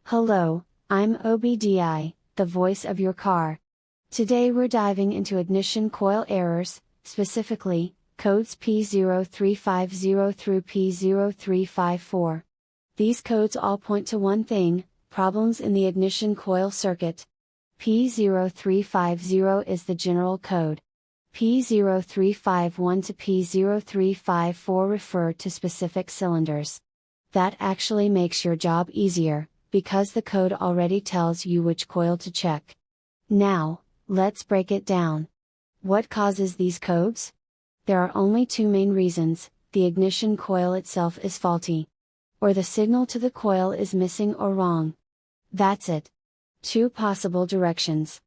Hello, I'm OBDI, the voice of your car. Today we're diving into ignition coil errors, specifically, codes P0350 through P0354. These codes all point to one thing: problems in the ignition coil circuit. P0350 is the general code. P0351 to P0354 refer to specific cylinders. That actually makes your job easier, because the code already tells you which coil to check. Now, let's break it down. What causes these codes? There are only two main reasons: the ignition coil itself is faulty, or the signal to the coil is missing or wrong. That's it. Two possible directions.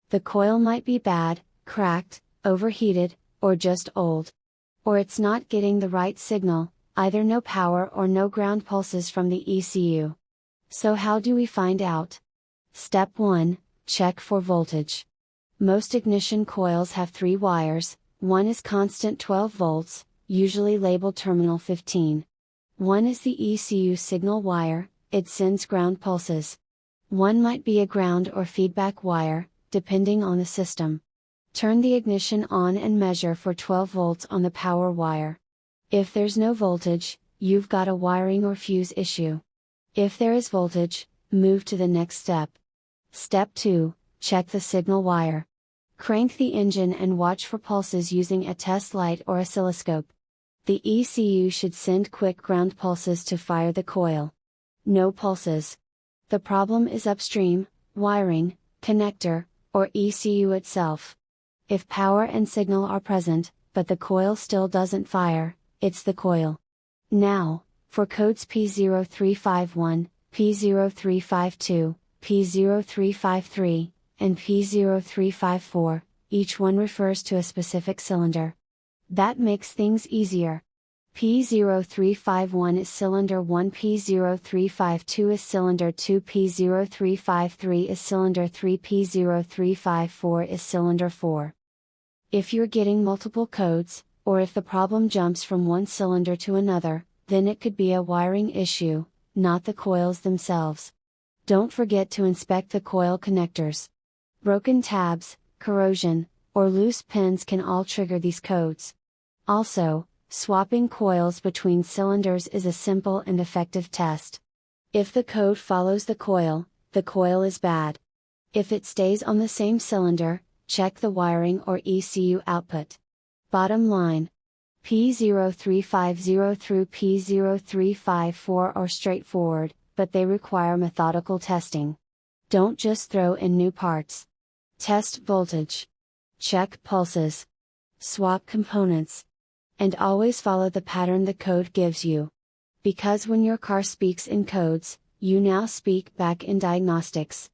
The coil might be bad, cracked, overheated, or just old. Or it's not getting the right signal, either no power or no ground pulses from the ECU. So how do we find out? Step 1, check for voltage. Most ignition coils have 3 wires, one is constant 12 volts, usually labeled terminal 15. One is the ECU signal wire, it sends ground pulses. One might be a ground or feedback wire, depending on the system. Turn the ignition on and measure for 12 volts on the power wire. If there's no voltage, you've got a wiring or fuse issue. If there is voltage, move to the next step. Step 2, check the signal wire. Crank the engine and watch for pulses using a test light or oscilloscope. The ECU should send quick ground pulses to fire the coil. No pulses. The problem is upstream, wiring, connector, or ECU itself. If power and signal are present, but the coil still doesn't fire, it's the coil. Now, for codes P0351, P0352, P0353, and P0354, each one refers to a specific cylinder. That makes things easier. P0351 is cylinder 1, P0352 is cylinder 2, P0353 is cylinder 3, P0354 is cylinder 4. If you're getting multiple codes, or if the problem jumps from one cylinder to another, then it could be a wiring issue, not the coils themselves. Don't forget to inspect the coil connectors. Broken tabs, corrosion, or loose pins can all trigger these codes. Also, swapping coils between cylinders is a simple and effective test. If the code follows the coil is bad. If it stays on the same cylinder, check the wiring or ECU output. Bottom line: P0350 through P0354 are straightforward, but they require methodical testing. Don't just throw in new parts. Test voltage. Check pulses. Swap components. And always follow the pattern the code gives you. Because when your car speaks in codes, you now speak back in diagnostics.